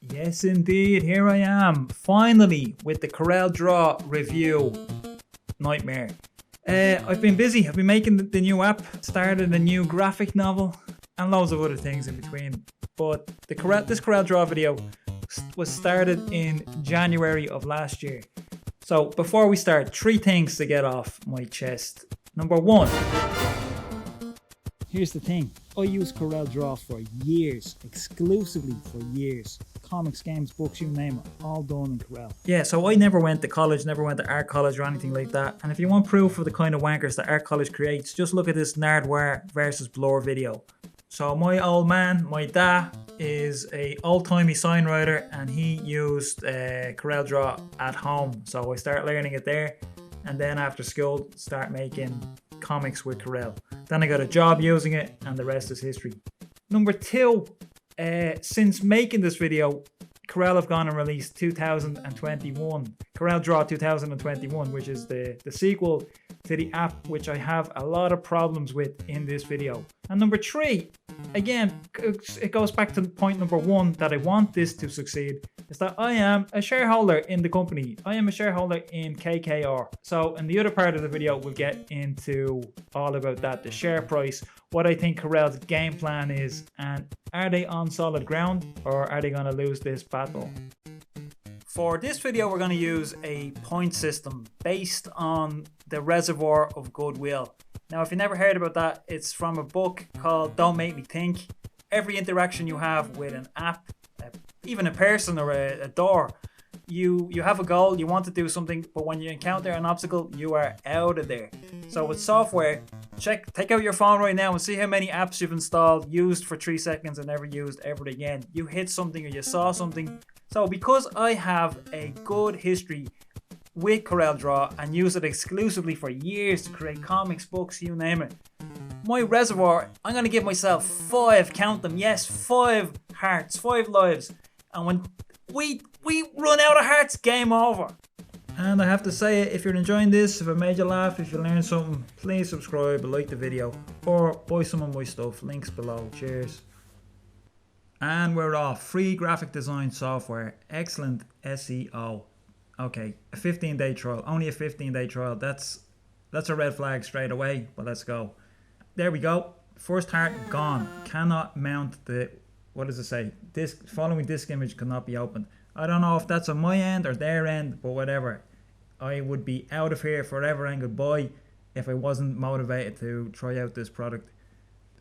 Yes, indeed. Here I am, finally, with the Corel Draw review. Nightmare. I've been busy. I've been making the new app, started a new graphic novel, and loads of other things in between. But this Corel Draw video was started in January of last year. So before we start, 3 things to get off my chest. Number 1. Here's the thing. I used Corel Draw for years, exclusively for years. Comics, games, books, you name it, all done in Corel. Yeah, so I never went to college, never went to art college or anything like that. And if you want proof of the kind of wankers that art college creates, just look at this Nardware versus Blur video. So my old man, my dad, is a old-timey sign writer, and he used Corel Draw at home. So I started learning it there, and then after school, start making comics with Corel. Then I got a job using it, and the rest is history. Number 2, since making this video, Corel have gone and released 2021, Corel Draw 2021, which is the sequel to the app, which I have a lot of problems with in this video. And number 3, again, it goes back to point number 1, that I want this to succeed, is that I am a shareholder in the company. I am a shareholder in KKR. So in the other part of the video, we'll get into all about that, the share price, what I think Corel's game plan is, and are they on solid ground, or are they going to lose this battle? For this video, we're going to use a point system based on the Reservoir of Goodwill. Now, if you've never heard about that, it's from a book called Don't Make Me Think. Every interaction you have with an app, even a person or a door, you have a goal, you want to do something, but when you encounter an obstacle, you are out of there. So with software, take out your phone right now and see how many apps you've installed, used for 3 seconds and never used ever again. You hit something or you saw something. So because I have a good history with Corel Draw and use it exclusively for years to create comics, books, you name it, my reservoir, I'm going to give myself 5, count them, yes, 5 hearts, 5 lives. And when we run out of hearts, game over. And I have to say it, if you're enjoying this, if I made you laugh, if you learned something, please subscribe, like the video, or buy some of my stuff, links below. Cheers. And we're off. Free graphic design software, excellent SEO. Okay, a 15-day trial, only a 15-day trial. That's a red flag straight away, but let's go. There we go. First heart gone. Cannot mount the, what does it say? Following disk image cannot be opened. I don't know if that's on my end or their end, but whatever. I would be out of here forever and goodbye if I wasn't motivated to try out this product.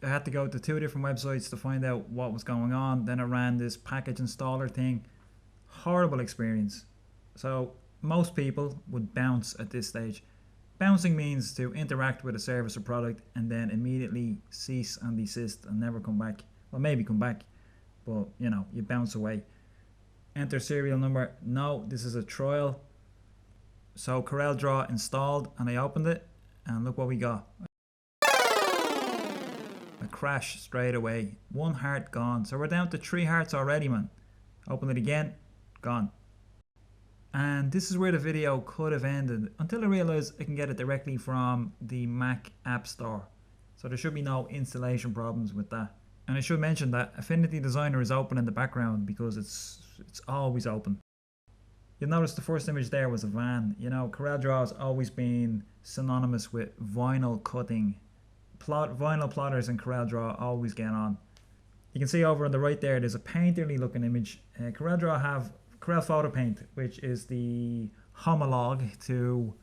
I had to go to 2 different websites to find out what was going on. Then I ran this package installer thing. Horrible experience. So most people would bounce at this stage. Bouncing means to interact with a service or product and then immediately cease and desist and never come back. Well, maybe come back, but you know, you bounce away. Enter serial number. No, this is a trial. So Corel Draw installed, and I opened it, and look what we got. A crash straight away. 1 heart gone. So we're down to 3 hearts already, man. Open it again, gone. And this is where the video could have ended until I realized I can get it directly from the Mac App Store. So there should be no installation problems with that. And I should mention that Affinity Designer is open in the background because it's always open. You'll notice the first image there was a van. You know, Corel Draw has always been synonymous with vinyl cutting. Vinyl plotters and Corel Draw always get on. You can see over on the right there, there's a painterly looking image. Corel Draw have Corel Photo Paint, which is the homologue to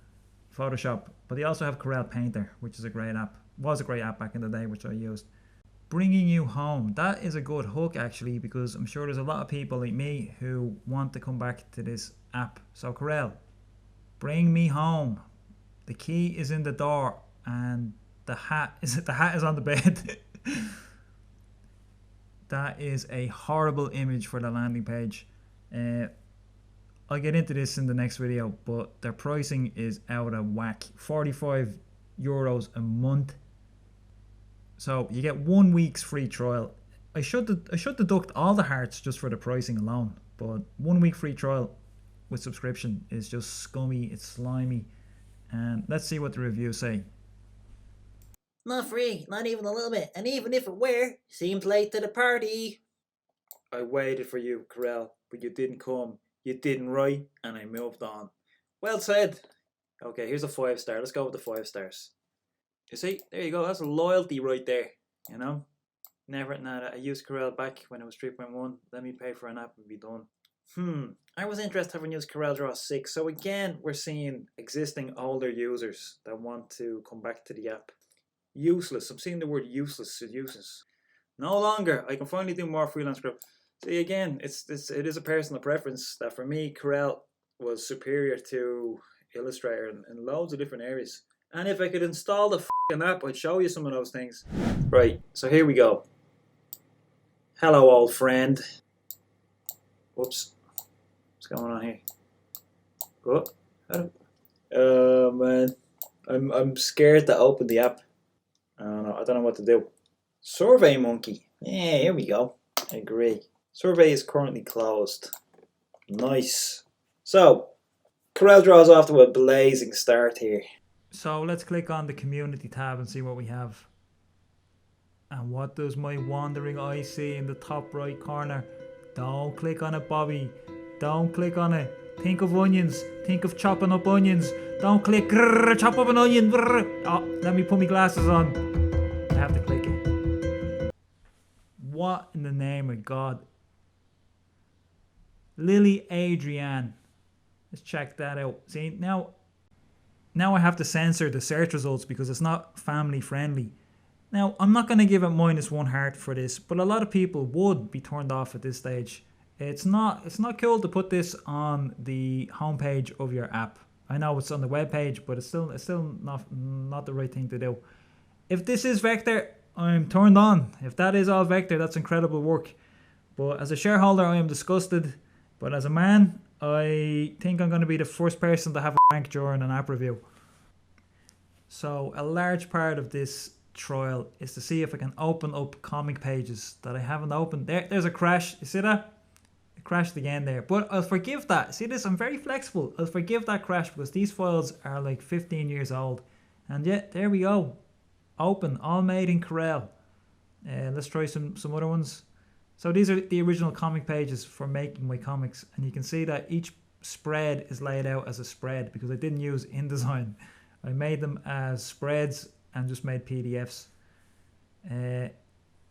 Photoshop. But they also have Corel Painter, which is a great app. Was a great app back in the day, which I used. Bringing you home. That is a good hook actually, because I'm sure there's a lot of people like me who want to come back to this app. So Corel, bring me home. The key is in the door and the hat is on the bed. That is a horrible image for the landing page. I'll get into this in the next video, but their pricing is out of whack. 45 euros a month. So you get 1 week's free trial. I should deduct all the hearts just for the pricing alone, but 1 week free trial with subscription is just scummy, it's slimy, and let's see what the reviews say. Not free, not even a little bit, and even if it were, seems late to the party. I waited for you, Corel, but you didn't come. You didn't write, and I moved on. Well said. Okay, here's a 5-star. Let's go with the 5 stars. You see, there you go. That's loyalty right there. You know, never. Nah, I used Corel back when it was 3.1. Let me pay for an app and be done. I was interested having used Corel Draw 6. So again, we're seeing existing older users that want to come back to the app. Useless. I'm seeing the word useless. Useless. No longer. I can finally do more freelance script. See, again, it is a personal preference that for me, Corel was superior to Illustrator in loads of different areas. And if I could install the f***ing app, I'd show you some of those things. Right, so here we go. Hello, old friend. Whoops. What's going on here? What? Oh, man. I'm scared to open the app. I don't know what to do. Survey Monkey. Yeah, here we go. I agree. Survey is currently closed. Nice. So, Corel Draw is off to a blazing start here. So let's click on the community tab and see what we have. And what does my wandering eye see in the top right corner? Don't click on it, Bobby. Don't click on it. Think of onions. Think of chopping up onions. Don't click. Grrr, chop up an onion. Grrr. Oh, let me put my glasses on. I have to click it. What in the name of God? Lily Adrienne. Let's check that out. See, now I have to censor the search results because it's not family friendly. Now, I'm not going to give it -1 heart for this, but a lot of people would be turned off at this stage. It's not cool to put this on the homepage of your app. I know it's on the web page, but it's still not the right thing to do. If this is vector, I'm turned on. If that is all vector, that's incredible work. But as a shareholder, I am disgusted. But as a man, I think I'm going to be the first person to have a rank during an app review. So a large part of this trial is to see if I can open up comic pages that I haven't opened. There's a crash. You see that? It crashed again there. But I'll forgive that. See this? I'm very flexible. I'll forgive that crash because these files are like 15 years old. And yet, there we go. Open. All made in Corel. Let's try some other ones. So these are the original comic pages for making my comics, and you can see that each spread is laid out as a spread because I didn't use InDesign. I made them as spreads and just made PDFs.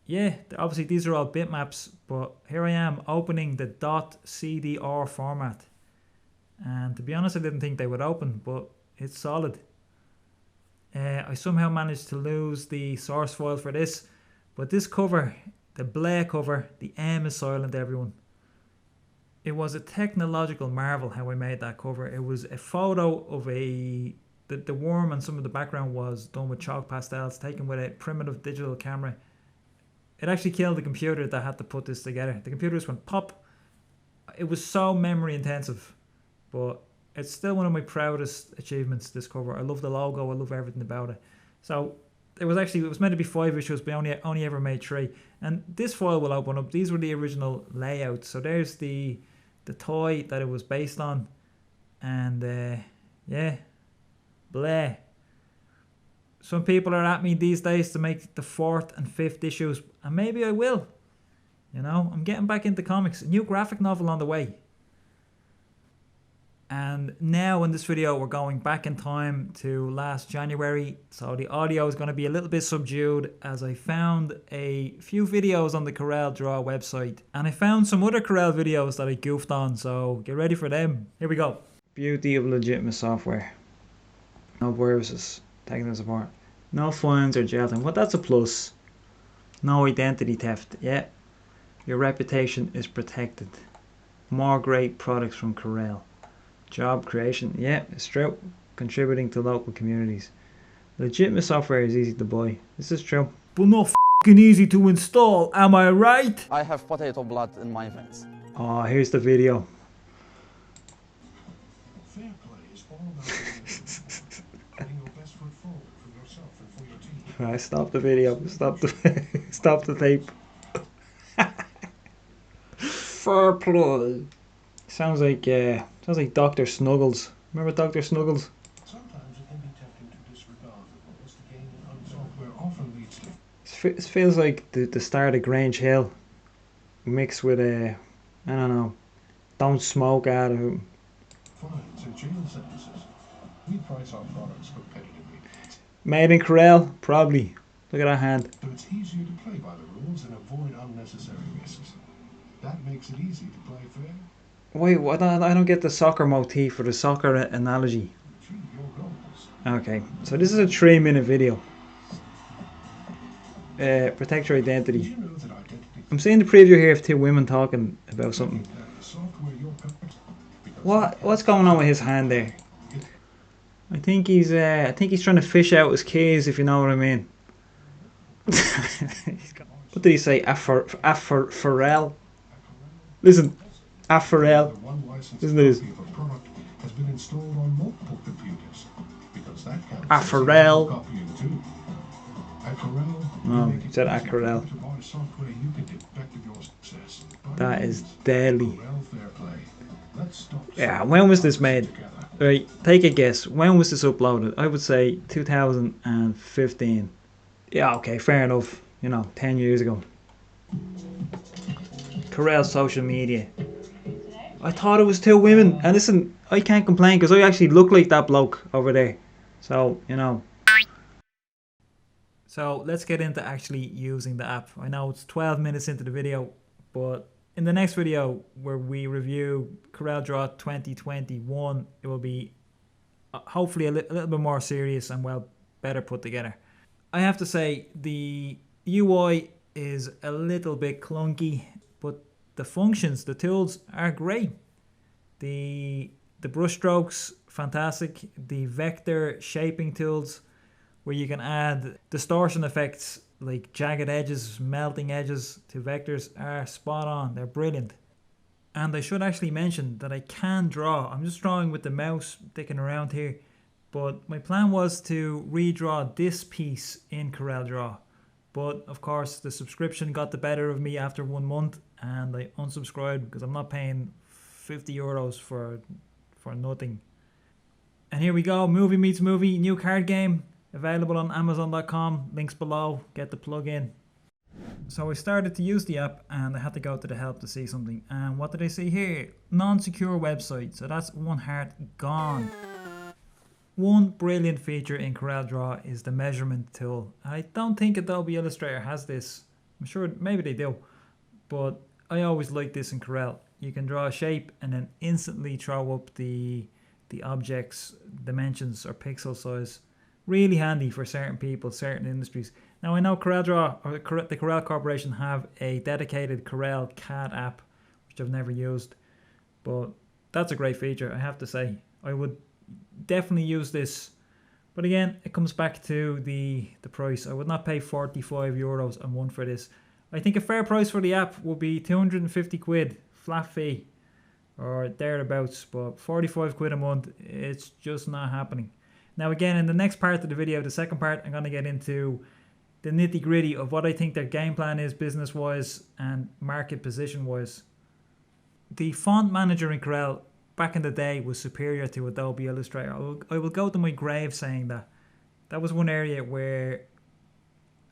Yeah, obviously these are all bitmaps, but here I am opening the .cdr format. And to be honest, I didn't think they would open, but it's solid. I somehow managed to lose the source file for this, but this cover, the Bleh cover, the M is silent, everyone. It was a technological marvel how I made that cover. It was a photo of the worm, and some of the background was done with chalk pastels, taken with a primitive digital camera. It actually killed the computer that had to put this together. The computer just went pop. It was so memory intensive, but it's still one of my proudest achievements, this cover. I love the logo, I love everything about it. So it was meant to be 5 issues, but I only ever made 3. And this file will open up. These were the original layouts. So there's the toy that it was based on. And yeah, Bleh. Some people are at me these days to make the 4th and 5th issues, and maybe I will. You know, I'm getting back into comics. A new graphic novel on the way. And now in this video we're going back in time to last January, so the audio is going to be a little bit subdued as I found a few videos on the Corel Draw website, and I found some other Corel videos that I goofed on, so get ready for them. Here we go. Beauty of legitimate software. No viruses taking us apart. No fines or jail time. Well, that's a plus. No identity theft. Yeah, your reputation is protected. More great products from Corel. Job creation, yeah, it's true. Contributing to local communities. Legitimate software is easy to buy. This is true. But not f***ing easy to install, am I right? I have potato blood in my veins. Oh, here's the video. Fair play is all about putting your best foot forward for yourself and for your team. Right, stop the video. Stop the tape. Fair play. Sounds like Dr. Snuggles. Remember Dr. Snuggles? Sometimes it can be tempting to disregard the rules. The game in software often leads to. It feels like the start of Grange Hill. mixed with a, I don't know, don't smoke out of it. Fines and jail sentences. We price our products competitively, Made in Corel, probably. Look at that hand. so it's easier to play by the rules and avoid unnecessary risks. That makes it easy to play fair. Wait, what? I don't get the soccer motif or the soccer analogy. Achieve your goals. Okay, so this is a 3-minute video. Protect your Did identity. you know that identity I'm seeing the preview here of two women talking about something. the software your company What's going on with his hand there? I think he's trying to fish out his keys, if you know what I mean. What did he say? Pharrell? Listen, Pharrell. the one licensed Isn't it? copy of a product has been installed on multiple computers because that counts as Pharrell. copying too. At Corel, No, we make he it said easy for Corel. you to buy software you can get back to your success. By That all is means, deadly. Corel Fair Play. Let's stop Yeah, solving when was this problems made? together. Right, take a guess. When was this uploaded? I would say 2015. Yeah, okay, fair enough. 10 years ago. Corel social media. I thought it was two women. And listen, I can't complain because I actually look like that bloke over there. So, So let's get into actually using the app. I know it's 12 minutes into the video, but in the next video where we review Corel Draw 2021, it will be hopefully a little bit more serious and better put together. I have to say the UI is a little bit clunky, but the functions, the tools are great. The brush strokes, fantastic. The vector shaping tools, where you can add distortion effects like jagged edges, melting edges to vectors, are spot on. They're brilliant. And I should actually mention that I can draw. I'm just drawing with the mouse dicking around here. But my plan was to redraw this piece in Corel Draw. But of course the subscription got the better of me after 1 month and I unsubscribed because I'm not paying €50 for nothing. And here we go, Movie Meets Movie, new card game, available on Amazon.com, links below, get the plug-in. So I started to use the app and I had to go to the help to see something. And what did I see here? Non-secure website. So that's one heart gone. One brilliant feature in Corel Draw is the measurement tool. I don't think Adobe Illustrator has this. I'm sure maybe they do. But I always like this in Corel. You can draw a shape and then instantly throw up the object's dimensions or pixel size. Really handy for certain people, certain industries. Now I know Corel Draw or the Corel Corporation have a dedicated Corel CAD app, which I've never used, but that's a great feature, I have to say. I would definitely use this, but again, it comes back to the price. I would not pay €45 a month for this. I think a fair price for the app would be 250 quid, flat fee, or thereabouts, but 45 quid a month, it's just not happening. Now again, in the next part of the video, the second part, I'm going to get into the nitty gritty of what I think their game plan is business wise and market position wise. The font manager in Corel back in the day was superior to Adobe Illustrator. I will go to my grave saying that. That was one area where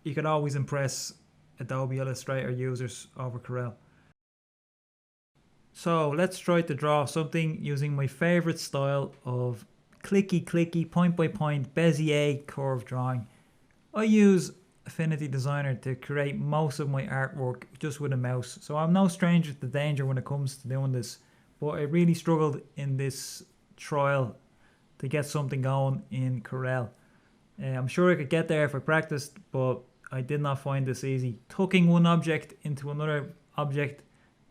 you could always impress Adobe Illustrator users over Corel. So let's try to draw something using my favorite style of clicky, point by point, Bezier curve drawing. I use Affinity Designer to create most of my artwork just with a mouse. So I'm no stranger to danger when it comes to doing this. But I really struggled in this trial to get something going in Corel. I'm sure I could get there if I practiced, but I did not find this easy. Tucking one object into another object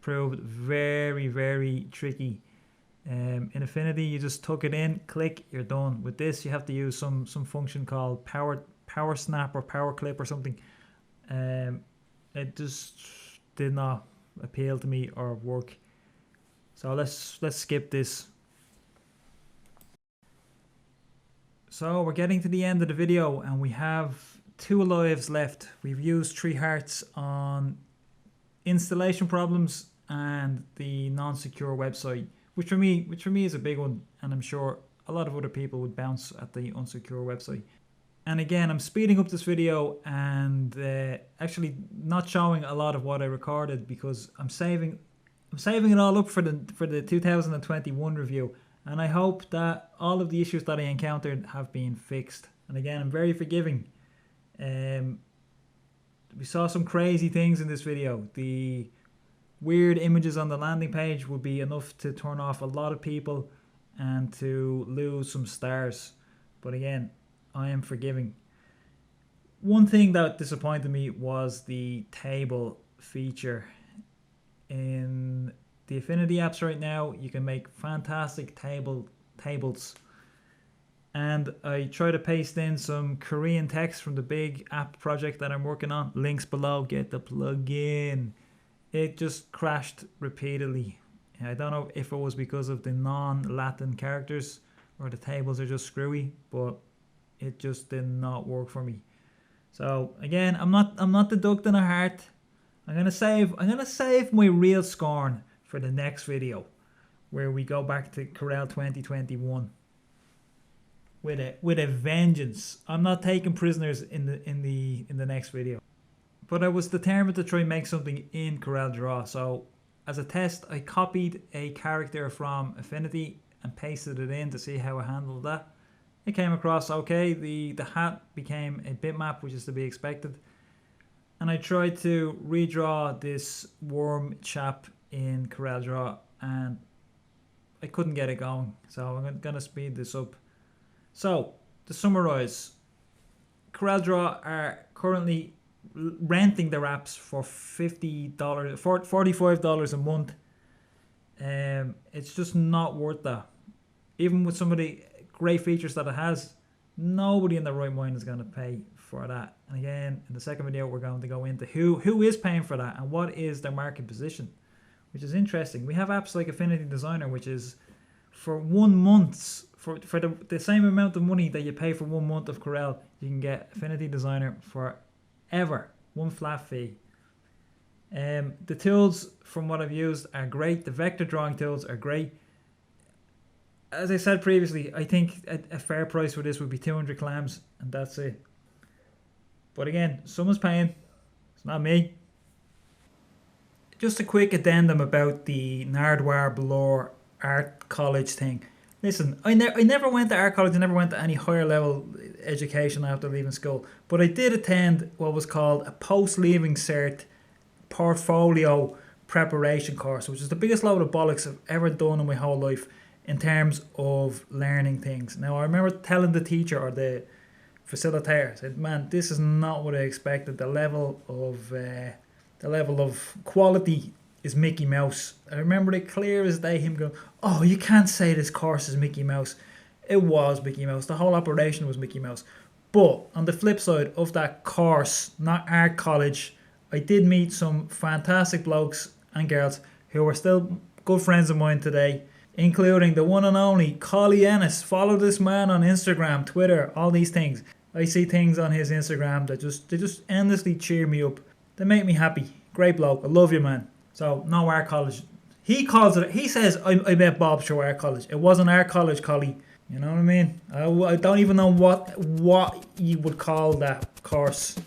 proved very, very tricky. In Affinity, you just tuck it in, click, you're done. With this, you have to use some function called power snap or power clip or something. It just did not appeal to me or work. So let's skip this. So we're getting to the end of the video and we have 2 lives left. We've used 3 hearts on installation problems and the non-secure website, which for me is a big one, and I'm sure a lot of other people would bounce at the unsecure website. And again, I'm speeding up this video and actually not showing a lot of what I recorded because I'm saving it all up for the 2021 review. And I hope that all of the issues that I encountered have been fixed. And again, I'm very forgiving. We saw some crazy things in this video. The weird images on the landing page would be enough to turn off a lot of people and to lose some stars. But again, I am forgiving. One thing that disappointed me was the table feature. In the Affinity apps right now, you can make fantastic tables. And I try to paste in some Korean text from the big app project that I'm working on. Links below, get the plugin. It just crashed repeatedly. I don't know if it was because of the non-Latin characters or the tables are just screwy, but it just did not work for me. So again, I'm not deducting a heart. I'm gonna save my real scorn for the next video, where we go back to Corel 2021 with a vengeance. I'm not taking prisoners in the next video, but I was determined to try and make something in Corel Draw. So as a test, I copied a character from Affinity and pasted it in to see how I handled that. It came across okay. The hat became a bitmap, which is to be expected. And I tried to redraw this worm chap in Corel Draw and I couldn't get it going. So I'm going to speed this up. So to summarize, Corel Draw are currently renting their apps for $50, $45 a month. It's just not worth that. Even with some of the great features that it has, nobody in their right mind is going to pay for that. And again, in the second video, we're going to go into who is paying for that and what is their market position, which is interesting. We have apps like Affinity Designer, which is for 1 month, for the same amount of money that you pay for 1 month of Corel, you can get Affinity Designer forever, one flat fee. The tools, from what I've used, are great. The vector drawing tools are great. As I said previously, I think a fair price for this would be 200 clams, and that's it. But again, someone's paying. It's not me. Just a quick addendum about the Nardwuar Blur art college thing. Listen, I never went to art college. I never went to any higher level education after leaving school. But I did attend what was called a post-leaving cert portfolio preparation course, which is the biggest load of bollocks I've ever done in my whole life in terms of learning things. Now, I remember telling the teacher or the facilitator, I said, man, this is not what I expected. The level of quality is Mickey Mouse. I remember it clear as day, him going, oh, you can't say this course is Mickey Mouse. It was Mickey Mouse. The whole operation was Mickey Mouse. But on the flip side of that course, not art college, I did meet some fantastic blokes and girls who are still good friends of mine today, including the one and only Collie Ennis. Follow this man on Instagram, Twitter, all these things. I see things on his Instagram that they just endlessly cheer me up. They make me happy. Great bloke. I love you, man. So, no art college. He says, I bet Bob show art college. It wasn't art college, Collie. You know what I mean? I don't even know what you would call that course.